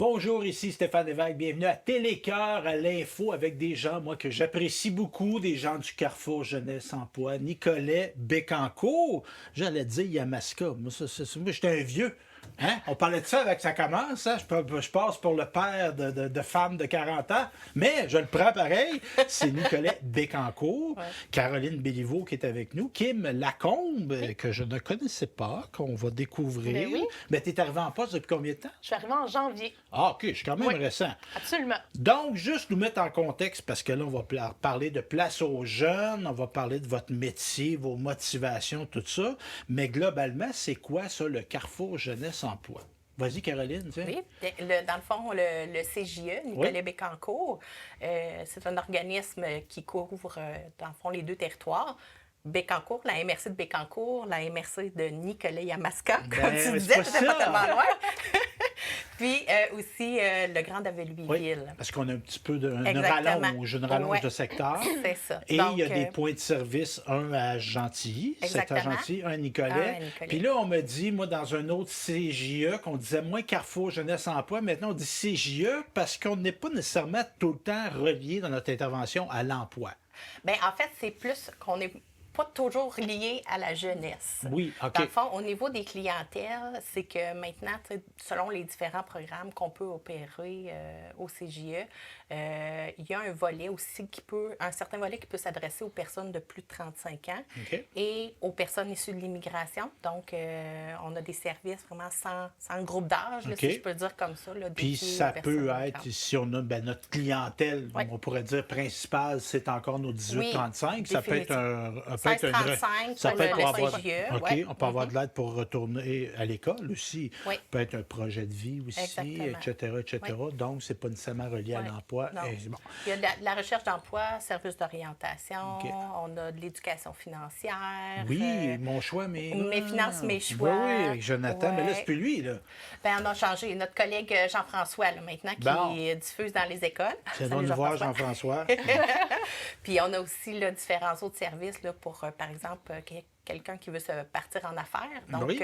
Bonjour, ici Stéphane Lévesque. Bienvenue à Télécœur, à l'info avec des gens, moi, que j'apprécie beaucoup, des gens du Carrefour Jeunesse Emploi, Nicolet Bécancourt. J'allais dire Yamaska. Moi, moi j'étais un vieux. Hein? On parlait de ça avec ça commence. Hein? Je passe pour le père de femmes de 40 ans, mais je le prends pareil. C'est Nicolet Bécancourt, Caroline Béliveau qui est avec nous, Kim Lacombe, que je ne connaissais pas, qu'on va découvrir. Ben oui. Mais tu es arrivé en poste depuis combien de temps? Je suis arrivée en janvier. Ah, OK, je suis quand même récent. Absolument. Donc, juste nous mettre en contexte, parce que là, on va parler de place aux jeunes, on va parler de votre métier, vos motivations, tout ça. Mais globalement, c'est quoi ça, le Carrefour Jeunesse Emploi? Vas-y, Caroline. Tiens. Oui, dans le fond, le CJE, Nicolet Bécancourt, c'est un organisme qui couvre, dans le fond, les deux territoires. Bécancourt, la MRC de Bécancourt, la MRC de Nicolet-Yamaska, comme tu disais, c'était pas tellement loin. Puis aussi le Grand Louisville. Oui, parce qu'on a un petit peu une rallonge de secteur. C'est ça. Et donc, il y a des points de service, un à Gentilly, secteur Gentilly, un à Nicolet. Puis là, on me dit, moi, dans un autre CJE, qu'on disait moins Carrefour Jeunesse Emploi, maintenant on dit CJE parce qu'on n'est pas nécessairement tout le temps relié dans notre intervention à l'emploi. Bien, en fait, c'est plus qu'on est pas toujours lié à la jeunesse. Oui, OK. Dans le fond, au niveau des clientèles, c'est que maintenant, selon les différents programmes qu'on peut opérer au CJE, il y a un volet aussi un certain volet qui peut s'adresser aux personnes de plus de 35 ans et aux personnes issues de l'immigration. Donc, on a des services vraiment sans groupe d'âge, si je peux le dire comme ça. Là, puis ça peut être, si on a notre clientèle, on pourrait dire principale, c'est encore nos 18-35. Ça peut être ça peut être on peut avoir de l'aide pour retourner à l'école aussi. Ça peut être un projet de vie aussi, etc. Donc, c'est pas nécessairement relié à l'emploi. Bon. Il y a de la recherche d'emploi, services d'orientation, on a de l'éducation financière. Oui, mon choix, mes finances, mes choix. Oui, avec Jonathan, mais là, c'est plus lui, là. Bien, on a changé. Notre collègue Jean-François, là, maintenant, qui diffuse dans les écoles. C'est bon de nous voir, Jean-François. Puis on a aussi là, différents autres services là, pour, par exemple, quelqu'un qui veut se partir en affaires, donc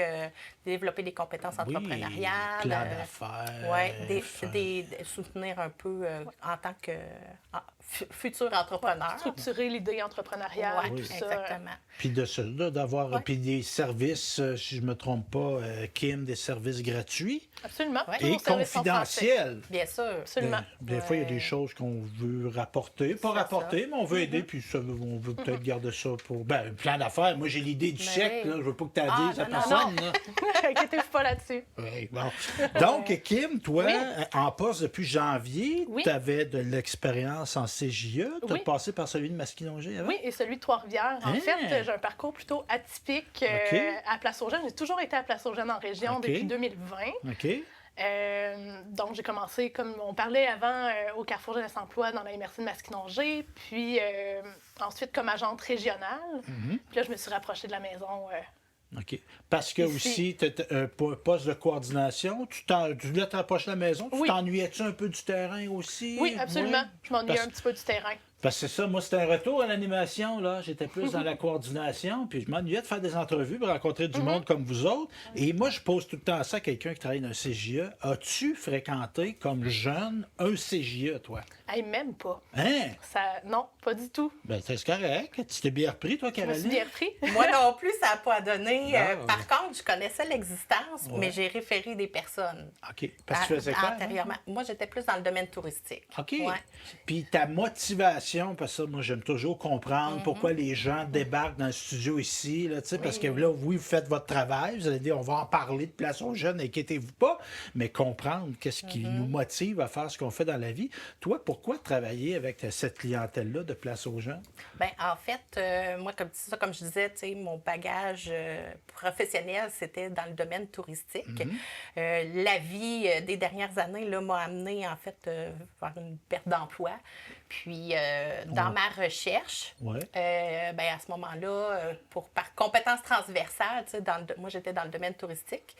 développer des compétences entrepreneuriales. Plan d'affaires. Soutenir un peu en tant que futur entrepreneur. Structurer l'idée entrepreneuriale, tout ça. Exactement. Puis de cela, d'avoir puis des services, si je ne me trompe pas, Kim, des services gratuits. Absolument. Et confidentiels. Bien sûr. Absolument. Des fois, il y a des choses qu'on veut rapporter. Pas rapporter, mais on veut aider, puis ça, on veut peut-être garder ça pour... un plan d'affaires. Moi, j'ai l'idée du chèque, là. Je veux pas que tu la dises à personne. Inquiétez-vous pas là-dessus. Oui, bon. Donc, Kim, toi, en poste depuis janvier, tu avais de l'expérience en CJE. Tu as passé par celui de Masquinongé avant? Oui, et celui de Trois-Rivières. En fait, j'ai un parcours plutôt atypique à Place aux Jeunes. J'ai toujours été à Place aux Jeunes en région depuis 2020. Donc, j'ai commencé, comme on parlait avant, au Carrefour Jeunesse Emploi dans la MRC de Masquinongé, puis ensuite comme agente régionale. Puis là, je me suis rapprochée de la maison. OK. Parce que aussi, tu as un poste de coordination. Tu voulais te rapprocher de la maison. Tu t'ennuyais-tu un peu du terrain aussi? Oui, absolument. Je m'ennuyais un petit peu du terrain. Parce que c'est ça, moi, c'était un retour à l'animation, là. J'étais plus dans la coordination, puis je m'ennuyais de faire des entrevues pour rencontrer du monde comme vous autres. Et moi, je pose tout le temps ça à quelqu'un qui travaille dans un CJE. As-tu fréquenté, comme jeune, un CJE, toi? Hey, même pas. Hein? Non, pas du tout. Ben, c'est correct. Tu t'es bien repris, toi, Caroline? Je me suis bien repris. Moi non plus, ça n'a pas donné. Par contre, je connaissais l'existence, mais j'ai référé des personnes. OK. Parce que tu faisais quoi? Antérieurement. Moi, j'étais plus dans le domaine touristique. OK. Puis ta motivation, parce que ça, moi, j'aime toujours comprendre pourquoi les gens débarquent dans le studio ici, là, parce que là, oui, vous faites votre travail, vous allez dire, on va en parler de Place aux Jeunes, inquiétez-vous pas, mais comprendre qu'est-ce qui nous motive à faire ce qu'on fait dans la vie. Toi, pourquoi travailler avec cette clientèle-là de Place aux Jeunes? Bien, en fait, moi, comme je disais, mon bagage professionnel, c'était dans le domaine touristique. La vie des dernières années là, m'a amené, en fait, vers une perte d'emploi. Puis, dans ma recherche, à ce moment-là, par compétences transversales, moi, j'étais dans le domaine touristique.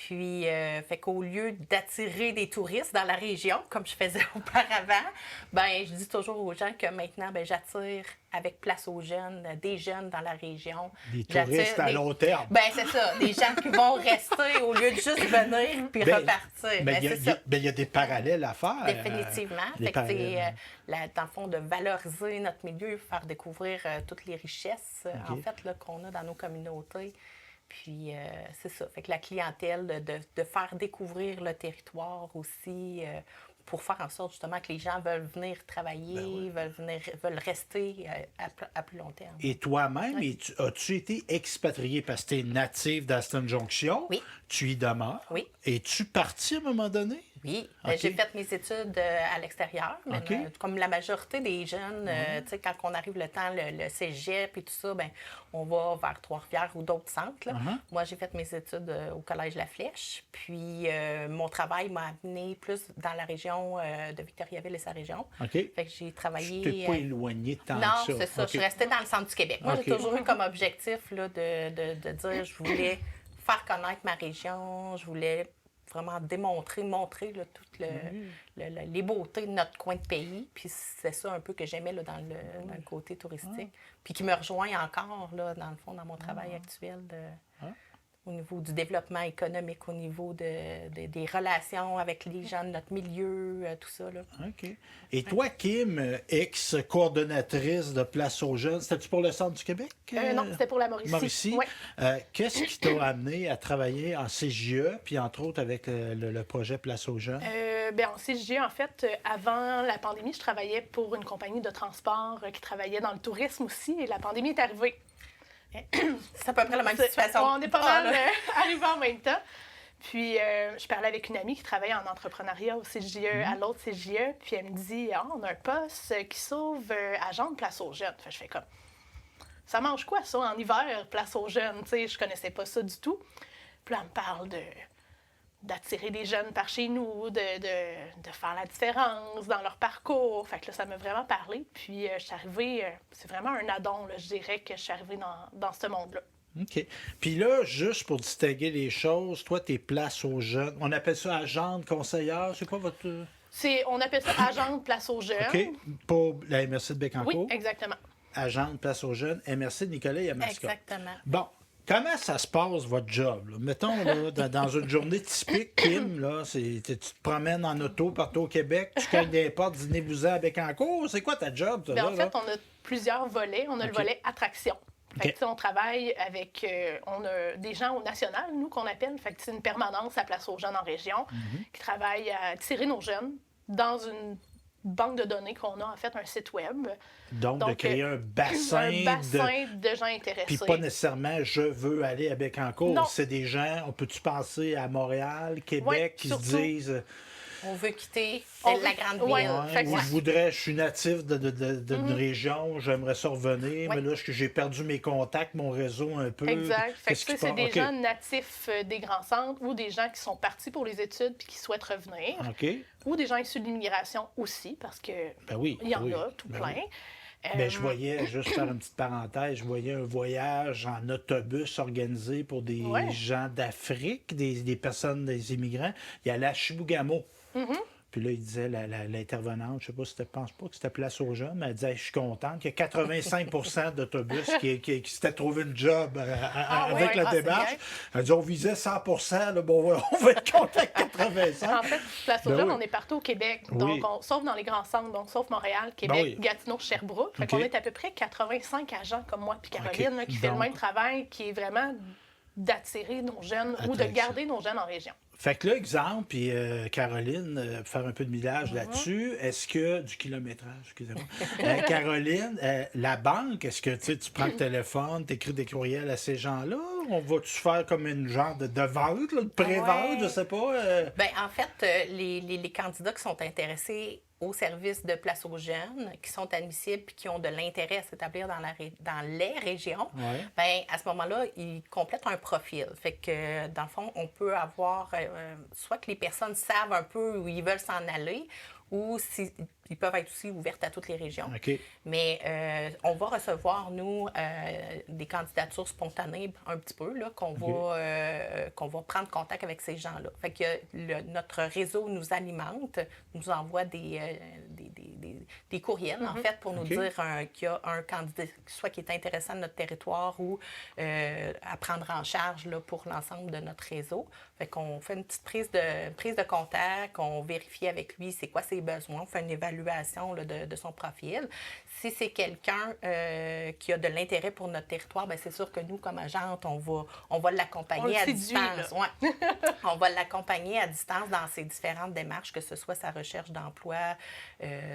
Puis, fait qu'au lieu d'attirer des touristes dans la région, comme je faisais auparavant, ben je dis toujours aux gens que maintenant, ben j'attire avec Place aux jeunes, des jeunes dans la région. Des J'attire touristes à long terme. Ben c'est ça, des gens qui vont rester au lieu de juste venir puis repartir. Ben, c'est ça. Il y a des parallèles à faire. Définitivement. Des Fait que parallèles. c'est, dans le fond, de valoriser notre milieu, faire découvrir toutes les richesses, en fait, là, qu'on a dans nos communautés. Puis, c'est ça. Fait que la clientèle, de faire découvrir le territoire aussi, pour faire en sorte, justement, que les gens veulent venir travailler, veulent rester à plus long terme. Et toi-même, as-tu été expatrié parce que tu es natif d'Aston Junction? Oui. Tu y demeures? Oui. Es-tu parti à un moment donné? Oui, OK. j'ai fait mes études à l'extérieur, mais OK. comme la majorité des jeunes, tu sais, quand on arrive le temps, le cégep et tout ça, ben on va vers Trois-Rivières ou d'autres centres. Là. Moi, j'ai fait mes études au Collège La Flèche, puis mon travail m'a amené plus dans la région de Victoriaville et sa région. OK. Fait que j'ai travaillé... Tu t'es pas éloigné tant Non, que ça. c'est ça. OK. Je suis restée dans le centre du Québec. Moi, OK. j'ai toujours eu comme objectif là, de dire je voulais faire connaître ma région, je voulais vraiment montrer là, toutes les beautés de notre coin de pays. Puis c'est ça un peu que j'aimais là, dans le côté touristique. Puis qui me rejoint encore, là, dans le fond, dans mon travail actuel au niveau du développement économique, au niveau des relations avec les gens de notre milieu, tout ça. Là. OK. Et toi, Kim, ex-coordonnatrice de Place aux jeunes, c'était-tu pour le Centre du Québec? Non, c'était pour la Mauricie. Mauricie. Ouais. Qu'est-ce qui t'a amené à travailler en CJE, puis entre autres avec le projet Place aux jeunes? En CJE, en fait, avant la pandémie, je travaillais pour une compagnie de transport qui travaillait dans le tourisme aussi, et la pandémie est arrivée. C'est à peu près la même situation. On est pas mal arrivés en même temps. Puis, je parlais avec une amie qui travaille en entrepreneuriat au CJE, à l'autre CJE, puis elle me dit « on a un poste qui s'ouvre à Jean de Place aux jeunes. » Je fais comme « Ça mange quoi, ça, en hiver, Place aux jeunes? » Tu sais, je connaissais pas ça du tout. Puis là, elle me parle d'attirer des jeunes par chez nous, de faire la différence dans leur parcours. Fait que là, ça m'a vraiment parlé. Puis, je suis arrivée, c'est vraiment un addon, là, je dirais, que je suis arrivée dans ce monde-là. OK. Puis là, juste pour distinguer les choses, toi, tes Place aux jeunes, on appelle ça agente, conseillère, c'est quoi votre... On appelle ça agente Place aux jeunes. OK. Pour la MRC de Bécancour. Oui, exactement. Agente Place aux jeunes, MRC de Nicolas Yamaska. Exactement. Bon. Comment ça se passe, votre job? Là? Mettons, là, dans une journée typique, Kim, là, tu te promènes en auto partout au Québec, tu cognes des portes, dînez-vous-en à Bécancour. C'est quoi ta job? Toi, En fait, on a plusieurs volets. On a le volet attraction. Fait que, on travaille avec... on a des gens au national, nous, qu'on appelle. Fait que c'est une permanence à Place aux jeunes en région qui travaille à tirer nos jeunes dans une banque de données qu'on a, en fait, un site web. Donc de créer un bassin de gens intéressés. Puis pas nécessairement « je veux aller à Bécancour ». Non. C'est des gens, on peut-tu penser à Montréal, Québec, qui surtout. se disent... On veut quitter On la veut- grande ouais. ville. Fait que je voudrais, je suis natif d'une région, j'aimerais ça revenir, mais là, j'ai perdu mes contacts, mon réseau un peu. Exact. Fait que Qu'est-ce qui c'est passe? des OK. gens natifs des grands centres ou des gens qui sont partis pour les études puis qui souhaitent revenir. OK. Ou des gens issus de l'immigration aussi, parce que Ben oui. il y en oui. a tout Ben plein. oui. Ben, je voyais, juste faire une petite parenthèse, je voyais un voyage en autobus organisé pour des gens d'Afrique, des personnes, des immigrants. Il y allait à Chibougamau. Puis là, il disait, l'intervenante, je sais pas si je pense pas que c'était Place aux jeunes, mais elle disait, je suis contente qu'il y a 85 d'autobus qui s'étaient trouvé une job avec la démarche. Elle dit, on visait 100 là, bon, on va être content avec 85. En fait, Place aux Ben jeunes, oui. on est partout au Québec. Oui. Donc, sauf dans les grands centres, donc sauf Montréal, Québec, Ben oui. Gatineau, Sherbrooke. Fait OK. qu'on est à peu près 85 agents comme moi puis Caroline là, qui fait le Donc- même travail, qui est vraiment d'attirer nos jeunes ou de Attraction. garder nos jeunes en région. Fait que là, exemple, puis Caroline, pour faire un peu de millage là-dessus, est-ce que, du kilométrage, excusez-moi, Caroline, la banque, est-ce que tu prends le téléphone, tu écris des courriels à ces gens-là? On va-tu faire comme une genre de vente, là, de pré-vente, Ouais. je sais pas? Bien, en fait, les candidats qui sont intéressés au service de Place aux jeunes, qui sont admissibles et qui ont de l'intérêt à s'établir dans les régions, Ouais. bien, à ce moment-là, ils complètent un profil. Fait que, dans le fond, on peut avoir soit que les personnes savent un peu où ils veulent s'en aller, ou ils peuvent être aussi ouvertes à toutes les régions. OK. Mais on va recevoir, nous, des candidatures spontanées un petit peu, là, qu'on va prendre contact avec ces gens-là. Fait que notre réseau nous alimente, nous envoie des courriels, en fait, pour nous dire qu'il y a un candidat, soit qui est intéressant de notre territoire ou à prendre en charge là, pour l'ensemble de notre réseau. Fait qu'on fait une petite prise de contact, on vérifie avec lui c'est quoi ses besoins, on fait une évaluation là, de son profil. Si c'est quelqu'un qui a de l'intérêt pour notre territoire, bien, c'est sûr que nous, comme agente, on va l'accompagner à distance. Ouais. On va l'accompagner à distance dans ses différentes démarches, que ce soit sa recherche d'emploi,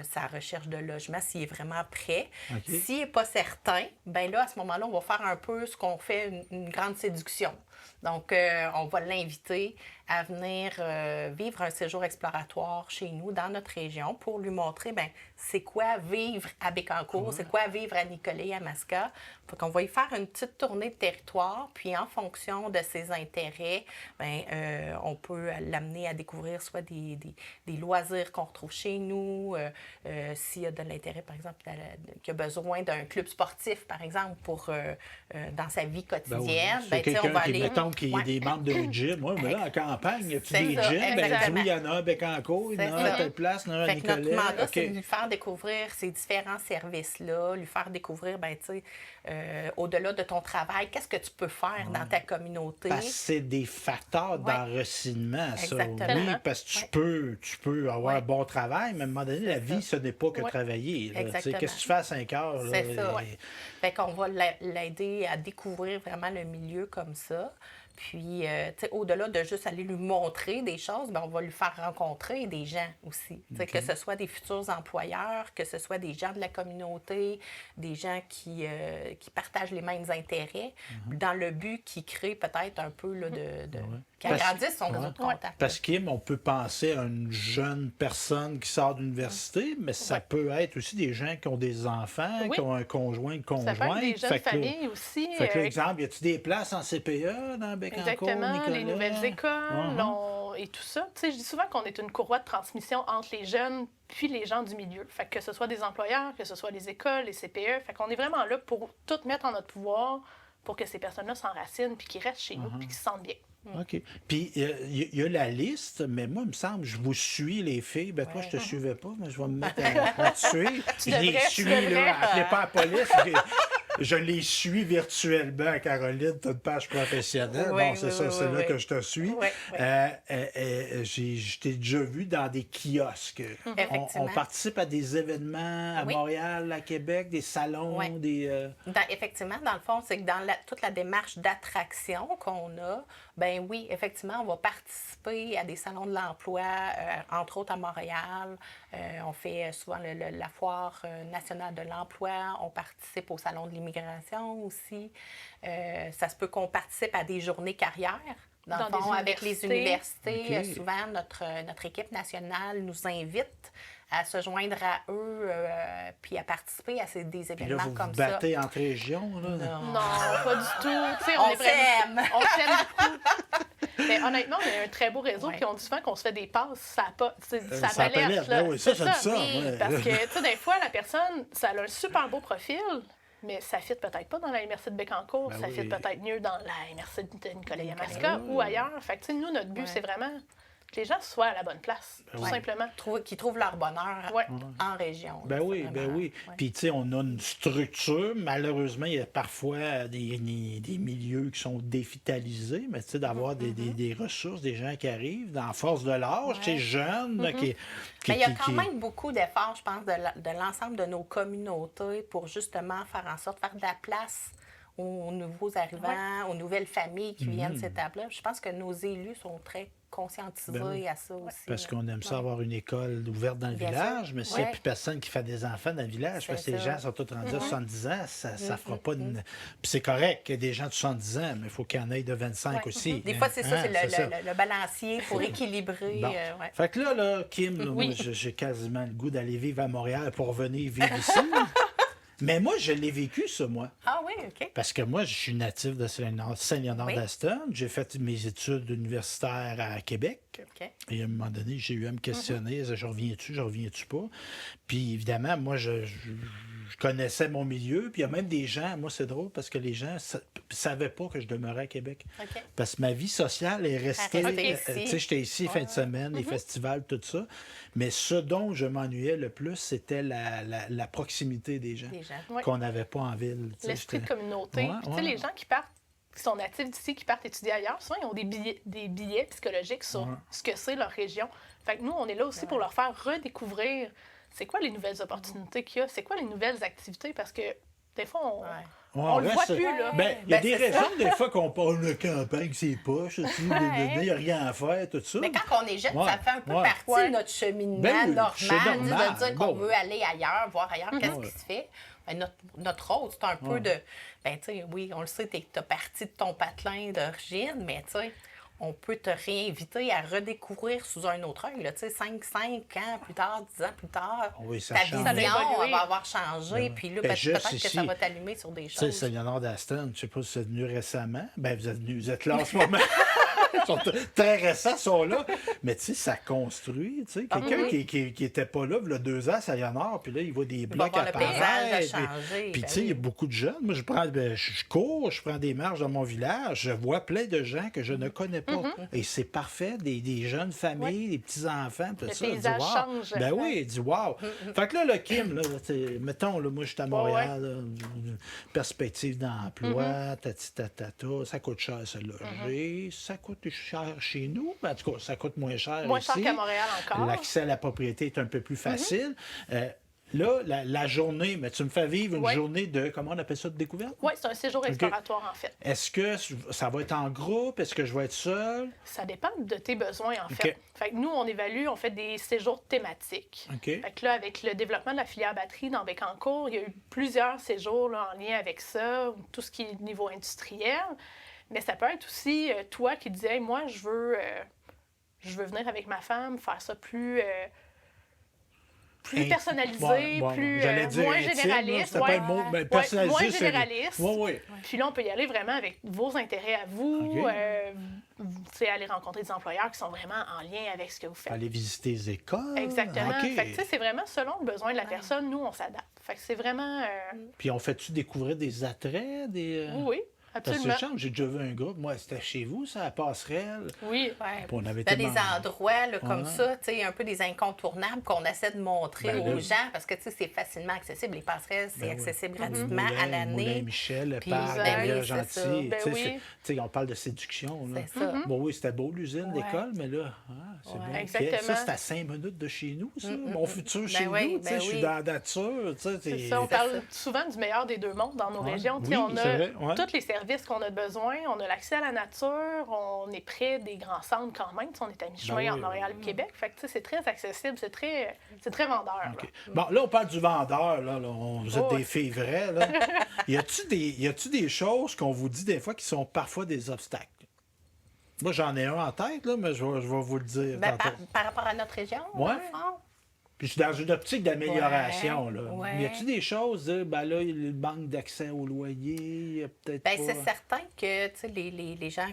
sa recherche de logement, s'il est vraiment prêt. Okay. S'il n'est pas certain, bien là, à ce moment-là, on va faire un peu ce qu'on fait, une grande séduction. Donc, on va l'inviter à venir vivre un séjour exploratoire chez nous, dans notre région, pour lui montrer, bien, c'est quoi vivre à Bécancour, c'est quoi vivre à Nicolet, à Masca. Fait qu'on va y faire une petite tournée de territoire, puis en fonction de ses intérêts, bien, on peut l'amener à découvrir soit des loisirs qu'on retrouve chez nous, s'il y a de l'intérêt, par exemple, qu'il a besoin d'un club sportif, par exemple, pour dans sa vie quotidienne. Ben, bien, quelqu'un on va qui, aller... mettons, qui est des membres d'un gym. Oui, mais là, en campagne, il y a des gyms. Ben, oui, il y en a un à Bécancour, il y en a un à telle place, il y en a un à Nicolet. Notre mandat, c'est de lui faire découvrir ces différents services-là, lui faire découvrir, ben, tu sais, au-delà de ton travail, qu'est-ce que tu peux faire dans ta communauté? Parce que c'est des facteurs d'enracinement, ça. Exactement. Oui, parce que tu peux avoir un bon travail, mais à un moment donné, la vie, ce n'est pas que travailler. Qu'est-ce que tu fais à 5 heures? Là, c'est ça. Fait qu'on va l'aider à découvrir vraiment le milieu comme ça. Puis, tu sais, au-delà de juste aller lui montrer des choses, bien, on va lui faire rencontrer des gens aussi. Okay. Que ce soit des futurs employeurs, que ce soit des gens de la communauté, des gens qui partagent les mêmes intérêts, dans le but qui crée peut-être un peu là, qui agrandisse son réseau de contact. Parce Kim, on peut penser à une jeune personne qui sort d'université, mais ça peut être aussi des gens qui ont des enfants, qui ont un conjoint, une conjointe. Ça peut être des jeunes familles aussi. Fait que, exemple, y a-t-il des places en CPE dans Bécancour, exactement, Nicolet? les nouvelles écoles et tout ça. Tu sais, je dis souvent qu'on est une courroie de transmission entre les jeunes puis les gens du milieu. Fait que ce soit des employeurs, que ce soit les écoles, les CPE. Fait qu'on est vraiment là pour tout mettre en notre pouvoir pour que ces personnes-là s'enracinent puis qu'ils restent chez nous puis qu'ils se sentent bien. OK. Puis, il y a la liste, mais moi, il me semble, je vous suis, les filles. Ben, toi, je te suivais pas, mais je vais me mettre à te suivre. Je les suis, là. Appelez pas la police. Je les suis virtuellement, Caroline, tu as une page professionnelle. Bon, c'est ça, c'est là que je te suis. Je t'ai déjà vu dans des kiosques. On participe à des événements à Montréal, à Québec, des salons, des... Effectivement, dans le fond, c'est que dans toute la démarche d'attraction qu'on a, ben oui, effectivement, on va participer à des salons de l'emploi, entre autres à Montréal. On fait souvent la foire nationale de l'emploi. On participe au salon de l'immigration aussi. Ça se peut qu'on participe à des journées carrières. Dans le fond, avec les universités, souvent, notre équipe nationale nous invite à se joindre à eux puis à participer à des événements puis là, comme vous battez entre régions, là? Non, pas du tout. T'sais, on s'aime! On s'aime beaucoup. Mais honnêtement, on a un très beau réseau, puis on dit souvent qu'on se fait des passes, ça m'alerte. Oui, ça, ça. Parce que, tu sais, des fois, la personne, ça a un super beau profil, mais ça ne fit peut-être pas dans la MRC de Bécancour, ça fit peut-être mieux dans la MRC de Nicolet-Yamaska ou ailleurs. Fait que, tu sais, nous, notre but, c'est vraiment que les gens soient à la bonne place, tout simplement. Qu'ils trouvent leur bonheur en région. Ben oui. Puis, tu sais, on a une structure. Malheureusement, il y a parfois des milieux qui sont dévitalisés, mais tu sais, d'avoir des ressources, des gens qui arrivent, en force de l'âge, tu sais, jeunes, mais il y a quand même beaucoup d'efforts, je pense, de l'ensemble de nos communautés pour justement faire en sorte de faire de la place aux nouveaux arrivants, aux nouvelles familles qui viennent s'établir. Je pense que nos élus sont très conscientisés à ça aussi. Parce qu'on aime ça avoir une école ouverte dans le village, mais s'il n'y a plus personne qui fait des enfants dans le village, parce que les gens sont tous rendus à 70 ans, ça ne fera pas de... Puis c'est correct qu'il y ait des gens de 70 ans, mais il faut qu'il y en ait de 25 aussi. Des fois, c'est ça, c'est le balancier pour équilibrer. Bon. Fait que là Kim, moi, j'ai quasiment le goût d'aller vivre à Montréal pour venir vivre ici. Mais moi, je l'ai vécu, ça, moi. Ah oui, OK. Parce que moi, je suis natif de Saint-Léonard-d'Aston. J'ai fait mes études universitaires à Québec. OK. Et à un moment donné, j'ai eu à me questionner, je reviens-tu pas? Puis évidemment, moi, je connaissais mon milieu. Puis il y a même des gens, moi, c'est drôle parce que les gens savaient pas que je demeurais à Québec. OK. Parce que ma vie sociale est restée. Elle est restée ici. Tu sais, j'étais ici fin de semaine, les festivals, tout ça. Mais ce dont je m'ennuyais le plus, c'était la proximité des gens. Des gens. Ouais. Qu'on n'avait pas en ville. Tu sais, L'esprit de j'étais- communauté. Ouais, Puis, tu sais, ouais. les gens qui sont natifs d'ici, qui partent étudier ailleurs, souvent, ils ont des billets psychologiques sur Ouais. ce que c'est leur région. Fait que nous, on est là aussi pour leur faire redécouvrir c'est quoi les nouvelles opportunités qu'il y a, c'est quoi les nouvelles activités, parce que des fois, Ouais. on le voit reste- plus, là. Ben, il y a Ben, des c'est raisons, des fois, qu'on parle de campagne, c'est poche, il n'y a rien à faire, tout ça. Mais quand on est jeune, Ouais, ça fait un peu ouais. partie Ouais. de notre cheminement Ben oui, normal, c'est tu sais, normal. de dire qu'on Bon. veut aller ailleurs, voir ailleurs qu'est-ce Ouais. qui se fait. Ben, notre rôle, c'est un peu Ouais. de... Ben, tu sais, oui, on le sait, tu as parti de ton patelin d'origine, mais tu sais, on peut te réinviter à redécouvrir sous un autre œil. Tu sais, 5 ans plus tard, 10 ans plus tard, Oui, ça ta change. vision Ça va évoluer. va avoir changé. Puis là, Ben, juste peut-être que ça ici. va t'allumer sur des Tu sais, choses. Saint-Léonard-d'Aston, je ne sais pas si vous êtes venu récemment. Ben, vous êtes là en ce moment. Ils sont très récents, sont là. Mais tu sais, ça construit. Tu sais, quelqu'un oui. qui était pas là, il y a 2 ans à Saint-Léonard, puis là, il voit des blocs voir le paysage apparaître. changer, Puis ben tu sais, il y a oui. beaucoup de jeunes. Moi, je cours, je prends des marches dans mon village, je vois plein de gens que je ne connais pas. Et c'est parfait, des jeunes familles, des petits-enfants, tout Le ça. Je dis, paysage wow. change. Ben oui, il dit wow. Fait que là, le Kim, là, mettons, là, moi, je suis à Montréal, là, une perspective d'emploi, tata, ça coûte cher se loger, ça coûte cher chez nous, mais en tout cas, ça coûte moins cher Moins ici. cher qu'à Montréal encore. L'accès à la propriété est un peu plus facile. Là, la journée, mais tu me fais vivre une Ouais. journée de, comment on appelle ça, de découverte? Oui, c'est un séjour exploratoire, en fait. Est-ce que ça va être en groupe? Est-ce que je vais être seul? Ça dépend de tes besoins, en OK. fait. Fait que nous, on évalue, on fait des séjours thématiques. OK. Fait que là, avec le développement de la filière batterie dans Bécancour, il y a eu plusieurs séjours là, en lien avec ça, tout ce qui est niveau industriel. Mais ça peut être aussi toi qui disais, moi, je veux venir avec ma femme, faire ça plus personnalisé, Bon, plus j'allais dire moins intime, là, généraliste. c'était pas le mot, mais personnalisé, moins c'est- généraliste. Oui, oui. Puis là, on peut y aller vraiment avec vos intérêts à vous, OK. tu sais, aller rencontrer des employeurs qui sont vraiment en lien avec ce que vous faites. Aller visiter les écoles. Exactement. OK. Fait que, tu sais, c'est vraiment selon le besoin de la personne, nous, on s'adapte. Fait que c'est vraiment... Puis on fait-tu découvrir des attraits? Oui, Parce que absolument. chance, j'ai déjà vu un groupe, moi, c'était chez vous, ça, à Passerelle. Oui. Ouais. Puis on avait T'as été des manger. endroits là, comme Ouais. ça, tu sais, un peu des incontournables qu'on essaie de montrer Ben aux là. gens parce que tu sais, c'est facilement accessible. Les passerelles, c'est Ben oui. accessible Mm-hmm. gratuitement à Moulin, l'année. Michel, le Puis, parc, ben oui, Gabriel c'est Gentil. ça. Ben Tu sais, oui. tu sais, on parle de séduction. Là. C'est ça. Bon, oui, c'était beau l'usine, Ouais. l'école, mais là, c'est Ouais. bon. Exactement. Ça, c'est à 5 minutes de chez nous, ça. Mon futur chez oui, nous. Tu sais, ben je suis oui. dans la nature. Tu sais, C'est ça, on parle souvent du meilleur des deux mondes dans nos Ouais. régions. Tu Oui, sais, on c'est a vrai, ouais. tous les services qu'on a besoin, on a l'accès à la nature, on est près des grands centres quand même. Tu sais, on est à mi-chemin Ben oui, entre Montréal et Québec. Fait que tu sais, c'est très accessible, c'est très vendeur. là. OK. Bon, là, on parle du vendeur. Là, vous êtes Oh, des filles vraies. Là. Y a-tu des choses qu'on vous dit des fois qui sont parfois des obstacles? Moi, j'en ai un en tête, là, mais je vais vous le dire Ben, tantôt. par rapport à notre région, Ouais. dans le fond. Puis je suis dans une optique d'amélioration. Ouais, Là. ouais. Y a-tu des choses, ben là, il manque d'accès au loyer, y a peut-être Ben, pas... c'est certain que tu sais, les gens,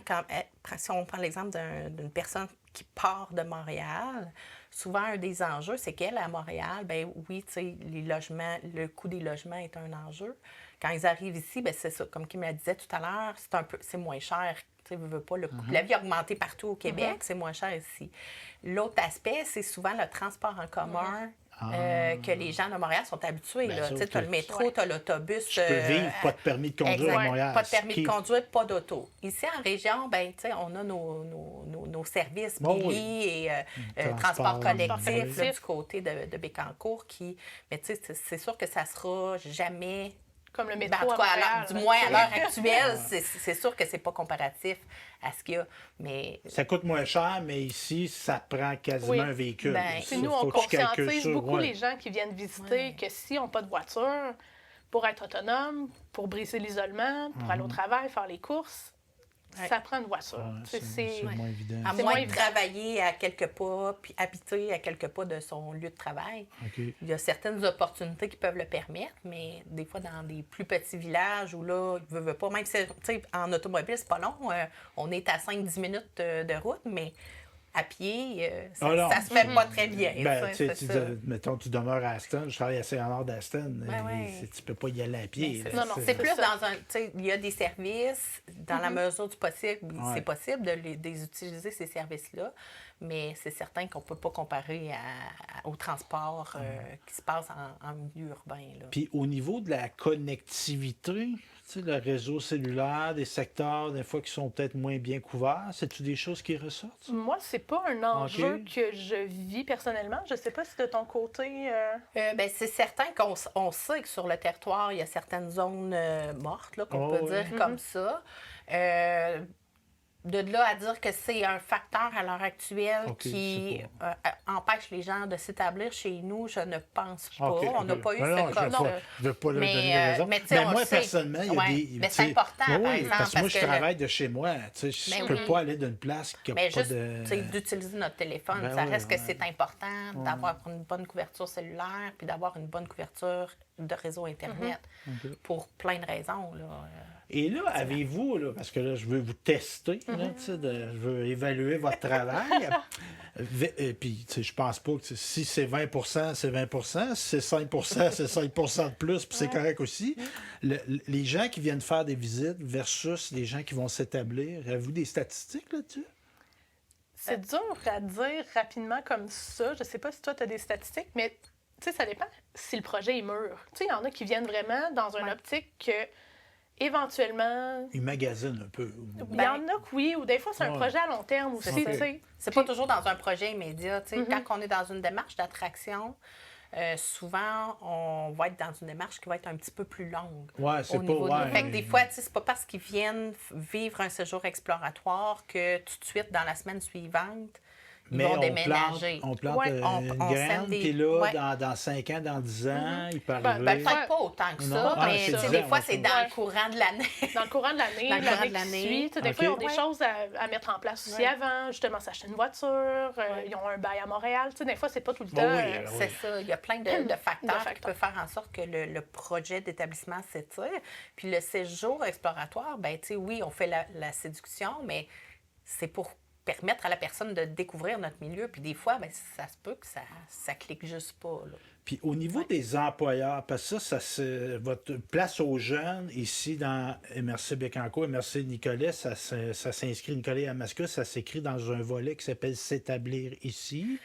si on prend l'exemple d'une personne qui part de Montréal, souvent un des enjeux, c'est qu'elle, à Montréal, ben oui, tu sais, les logements, le coût des logements est un enjeu. Quand ils arrivent ici, ben c'est ça, comme Kim me disait tout à l'heure, c'est moins cher. Tu sais, veux pas, le coût de la vie a augmenté partout au Québec, c'est moins cher ici. L'autre aspect, c'est souvent le transport en commun. Que les gens de Montréal sont habitués. Ben, là. ça, Tu sais, tu as ok. le métro, tu as l'autobus. Je peux vivre, pas de permis de conduire exact. à Montréal. Pas de permis ce qui- de conduire, pas d'auto. Ici, en région, ben, tu sais, on a nos services, Oh, Billy oui. et Transport transport collectif collectif. là, du côté de Bécancour. Mais tu sais, c'est sûr que ça sera jamais... Comme le Ben, métro en tout à cas, Montréal. du moins à l'heure actuelle, c'est sûr que c'est pas comparatif à ce qu'il y a. Mais Ça coûte moins cher, mais ici, ça prend quasiment Oui. un véhicule. Ben, Puis Ça, nous, faut on que je calcule conscientise ça, beaucoup ouais. les gens qui viennent visiter que s'ils n'ont pas de voiture, pour être autonome, pour briser l'isolement, pour aller au travail, faire les courses, ça prend une voiture. Ouais, c'est moins évident. À C'est moins moins de évident. travailler à quelques pas, puis habiter à quelques pas de son lieu de travail. OK. Il y a certaines opportunités qui peuvent le permettre, mais des fois, dans des plus petits villages où là, il veut pas, même si, tu sais, en automobile, c'est pas long, on est à 5-10 minutes de route, mais à pied, ça, Ah non. ça se fait pas très bien. Ben, ça, tu sais, c'est ça. mettons, tu demeures à Aston, je travaille assez en nord d'Aston. Ouais. Tu peux pas y aller à pied. C'est là, Non, non, c'est plus ça. dans un. Tu sais, il y a des services, dans la mesure du possible, Ouais. c'est possible de les utiliser, ces services-là, mais c'est certain qu'on ne peut pas comparer au transport qui se passe en milieu urbain. Là. Puis au niveau de la connectivité, tu sais, le réseau cellulaire, des secteurs, des fois, qui sont peut-être moins bien couverts, c'est-tu des choses qui ressortent? ça? Moi, c'est pas un enjeu OK. que je vis personnellement. Je sais pas si de ton côté... Ben, c'est certain on sait que sur le territoire, il y a certaines zones mortes, là, qu'on Oh, peut oui. dire comme ça. De là à dire que c'est un facteur à l'heure actuelle OK, qui c'est empêche les gens de s'établir chez nous, je ne pense pas. OK, On n'a OK. pas eu Non, ce cas. je veux pas leur Mais, donner raison. mais tu sais, Ben, on moi, le sait. personnellement, il y a Ouais. des... Mais tu c'est sais, important, oui, par exemple, parce que moi, parce je que travaille de chez moi. Tu sais, je Ben peux oui. pas aller d'une place qui n'a Mais pas juste de... tu sais, d'utiliser notre téléphone, Ben ça oui, reste que ouais. c'est important d'avoir une bonne couverture cellulaire puis d'avoir une bonne couverture de réseau Internet OK. pour plein de raisons. Là. Et là, avez-vous, là, parce que là, je veux vous tester, là, tu sais, je veux évaluer votre travail. Et puis, tu sais, je pense pas que si c'est 20 c'est 20 si c'est 5 c'est 5 de plus, puis c'est correct aussi. Les gens qui viennent faire des visites versus les gens qui vont s'établir, avez-vous des statistiques là-dessus? C'est dur à dire rapidement comme ça. Je sais pas si toi, tu as des statistiques, mais tu sais, ça dépend si le projet est mûr. Tu sais, il y en a qui viennent vraiment dans une optique que, éventuellement, Ils magasinent un peu. il y en a que oui, ou des fois, c'est un Ouais. projet à long terme aussi, Ok. tu sais. C'est pas toujours dans un projet immédiat. Tu sais, quand on est dans une démarche d'attraction, souvent, on va être dans une démarche qui va être un petit peu plus longue. Ouais, c'est Au pas... niveau de- ouais, Fait que des fois, tu sais, c'est pas parce qu'ils viennent vivre un séjour exploratoire que tout de suite, dans la semaine suivante, ils mais vont déménager. on plante Ouais, une on graine, sème des- puis là, ouais. dans 5 ans, dans 10 ans, il peut Ben, arriver... Peut-être pas autant que Non. ça, Ah, mais c'est tu sais, 10 des ans, fois, ouais, c'est ça. dans Ouais. le courant de l'année. Dans le courant de l'année, Dans le courant l'année de l'année. qui suit. Tu sais, des Ok. fois, ils ont des Ouais. choses à mettre en place aussi Ouais. avant, justement, s'acheter une voiture, ils ont un bail à Montréal. Tu sais, des fois, c'est pas tout le Bon, temps. oui, C'est ça. Il y a plein de facteurs qui facteurs. peuvent faire en sorte que le projet d'établissement s'étire. Puis le séjour exploratoire, ben tu sais, oui, on fait la séduction, mais c'est pour permettre à la personne de découvrir notre milieu. Puis des fois, ben, ça se peut que ça clique juste pas. Là. Puis au niveau des employeurs, parce que ça c'est votre place aux jeunes ici dans MRC Bécancour, MRC Nicolet, ça s'inscrit, Nicolet à Mascus, ça s'écrit dans un volet qui s'appelle S'établir ici.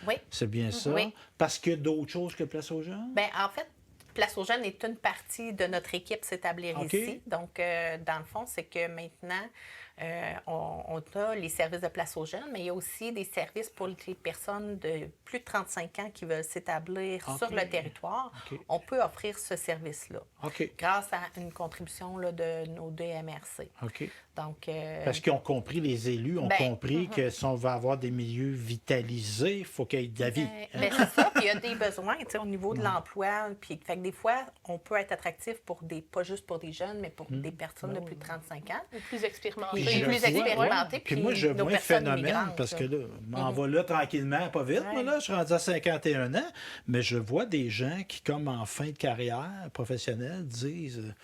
Oui. C'est bien ça. Oui. Parce qu'il y a d'autres choses que place aux jeunes? Bien, en fait, Place aux jeunes est une partie de notre équipe s'établir OK. ici. Donc, dans le fond, c'est que maintenant, on a les services de Place aux jeunes, mais il y a aussi des services pour les personnes de plus de 35 ans qui veulent s'établir OK. sur le territoire. OK. On peut offrir ce service-là OK. grâce à une contribution là, de nos DMRC. OK. Donc, Parce qu'ils ont compris, les élus ont Ben, compris que si on veut avoir des milieux vitalisés, il faut qu'il y ait de la vie. ben, c'est ça. Puis il y a des besoins, tu sais, au niveau de l'emploi. Puis, fait que des fois, on peut être attractif pour pas juste pour des jeunes, mais pour des personnes de plus de 35 ans. Ou plus expérimentés. Puis plus expérimentés, Puis puis moi, je nos vois un personnes phénomène, immigrantes, parce là. que là, je m'en vais là tranquillement, pas vite, moi, Ouais. là, je suis rendu à 51 ans, mais je vois des gens qui, comme en fin de carrière professionnelle, disent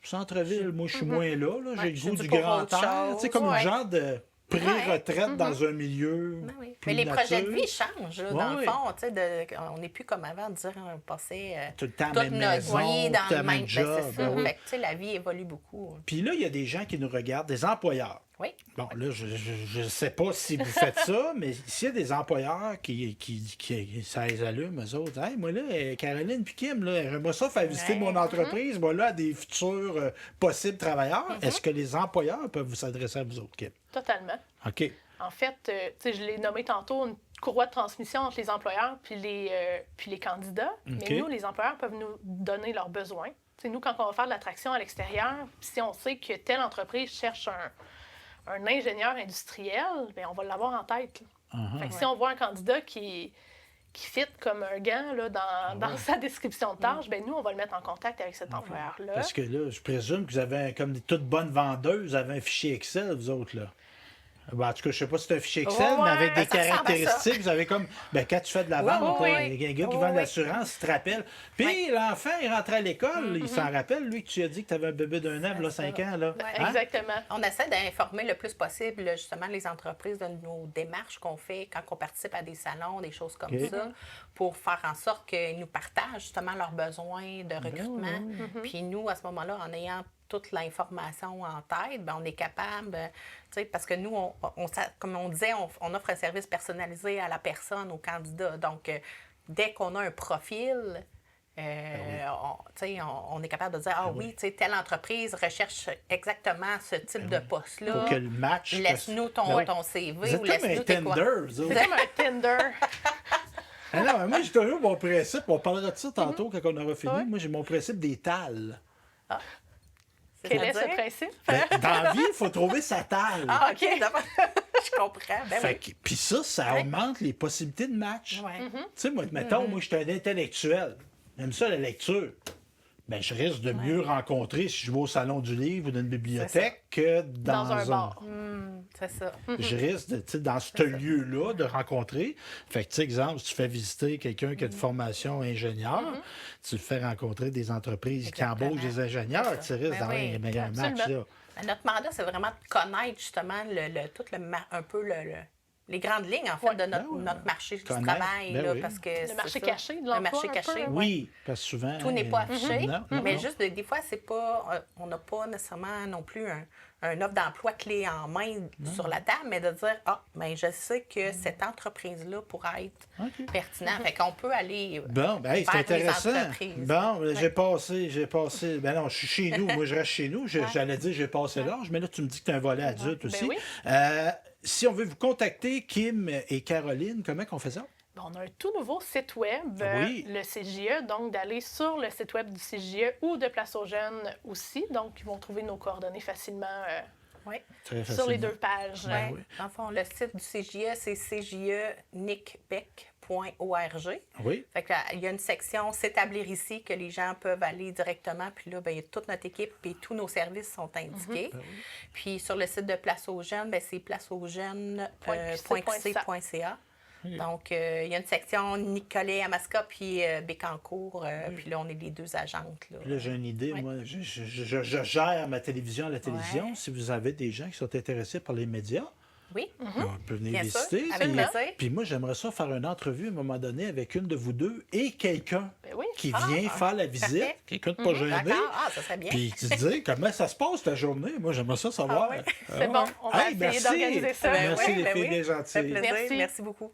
centre-ville, moi, je suis moins là, j'ai Ouais, le je goût suis du pour grand autre air, chose. tu sais, comme Ouais. un genre de pré-retraite dans un milieu. Ben oui. plus Mais les projets de nature. vie changent, là, Ouais, dans oui. le fond. Tu sais, on n'est plus comme avant de dire on passait Tout le temps à toute la même notre maison, vie tout dans à le la même même job. c'est ça. Ben oui. Fait que, tu sais, la vie évolue beaucoup. Puis là, il y a des gens qui nous regardent, des employeurs. Oui. Bon, là, je ne sais pas si vous faites ça, mais s'il y a des employeurs qui ça les allume, eux autres, hey, moi là, Caroline puis Kim, là, j'aimerais ça faire visiter Ouais. mon entreprise, moi là, à des futurs possibles travailleurs. Est-ce que les employeurs peuvent vous s'adresser à vous autres, Kim? Totalement. OK. En fait, tu sais, je l'ai nommé tantôt, une courroie de transmission entre les employeurs puis les candidats. OK. Mais nous, les employeurs peuvent nous donner leurs besoins. Tu sais, nous, quand on va faire de l'attraction à l'extérieur, puis si on sait que telle entreprise cherche un ingénieur industriel, bien, on va l'avoir en tête. Là. Fait que si on voit un candidat qui qui fit comme un gant là, dans sa description de tâche, ben nous, on va le mettre en contact avec cet employeur-là. Parce que là, je présume que vous avez, comme toutes bonnes vendeuses, vous avez un fichier Excel, vous autres, là. Ben, en tout cas, je sais pas si c'est un fichier Excel, mais avec des ça ressemble à ça. caractéristiques, vous avez comme, ben, quand tu fais de la vente, oui, il y a un gars qui oui, vend de oui. l'assurance, il te rappelle. Puis l'enfant, il rentre à l'école, il s'en rappelle, lui, que tu as dit que tu avais un bébé d'un an, là, 5 ans, là. Ouais, Hein? Exactement. On essaie d'informer le plus possible, justement, les entreprises de nos démarches qu'on fait quand on participe à des salons, des choses comme OK. ça, pour faire en sorte qu'ils nous partagent justement leurs besoins de recrutement. Puis nous, à ce moment-là, en ayant toute l'information en tête, ben on est capable, tu sais, parce que nous, comme on disait, on offre un service personnalisé à la personne, au candidat. Donc, dès qu'on a un profil, on est capable de dire, ah oui, tu sais, telle entreprise recherche exactement ce type de poste-là. Pour que le match... Laisse-nous ton CV Vous êtes ou comme un laisse-nous tes quoi. Tinder, vous autres. C'est comme un Tinder. Ah non, mais moi, j'ai toujours mon principe, on parlera de ça tantôt quand on aura fini. Ouais. Moi, j'ai mon principe des tales. Quel est ce C'est-à-dire? principe? Ben, dans la vie, il faut trouver sa talle. Ah, OK, d'accord. Je comprends. Ben Fait oui. que- Puis ça augmente les possibilités de match. Ouais. Tu sais, moi, mettons, moi, je suis un intellectuel. J'aime ça, la lecture. Ben, je risque de mieux rencontrer si je vais au salon du livre ou dans une bibliothèque que dans Dans un bar. C'est ça. Je risque, tu sais, dans ce lieu-là, de rencontrer. Fait que, tu sais, exemple, si tu fais visiter quelqu'un qui a une formation ingénieur, tu le fais rencontrer des entreprises qui Exactement. embauchent des ingénieurs, tu risques Ben d'avoir oui, un meilleur match, absolument. là. Ben, notre mandat, c'est vraiment de connaître justement un peu les grandes lignes, en fait, Ouais. de notre, Ben ouais. notre marché du Connaître, travail. ben Là, oui. parce que Le c'est marché ça. caché de Le l'emploi, marché un caché. peu, ouais. Oui, parce que souvent... Tout n'est pas affiché, Non, mais non. juste des fois, c'est pas, on n'a pas nécessairement non plus un offre d'emploi clé en main sur la table, mais de dire, ben je sais que cette entreprise-là pourrait être OK. pertinente. Fait qu'on peut aller Bon, ben, hey, c'est vers les intéressant. entreprises. Bon, j'ai passé. Ben non, je suis chez nous. Moi, je reste chez nous. J'allais dire, j'ai passé l'âge, mais là, tu me dis que tu as un volet adulte Ben aussi. oui. Si on veut vous contacter, Kim et Caroline, comment qu'on fait ça? Ben, on a un tout nouveau site web, Oui. le CJE, donc d'aller sur le site web du CJE ou de Place aux Jeunes aussi. Donc, ils vont trouver nos coordonnées facilement Oui. Très sur les facilement. 2 pages. Ben oui. Dans le fond, le site du CJE, c'est cjenicbec.org. Oui. Fait que, il y a une section s'établir ici que les gens peuvent aller directement. Puis là, ben, il y a toute notre équipe et tous nos services sont indiqués. Puis sur le site de Place aux Jeunes, ben, c'est placeausjeunes.qc.ca. Donc, il y a une section Nicolet, Amaska, puis Bécancour. Puis là, on est les 2 agentes. Là. Puis là, j'ai une idée. Ouais. Moi, je gère ma télévision à la télévision. Ouais. Si vous avez des gens qui sont intéressés par les médias, Oui. on peut venir Bien sûr, visiter. avec Puis, plaisir. puis moi, j'aimerais ça faire une entrevue à un moment donné avec une de vous deux et quelqu'un Ben oui. qui vient faire la visite. parfait. Quelqu'un de pas gêné. D'accord. Ah, ça serait bien. Puis tu te dis comment ça se passe ta journée. Moi, j'aimerais ça savoir. Ah oui. C'est bon, on va essayer merci. d'organiser ça. Ben Merci oui, les ben filles oui. bien Ça fait gentilles. plaisir. Merci. Merci beaucoup.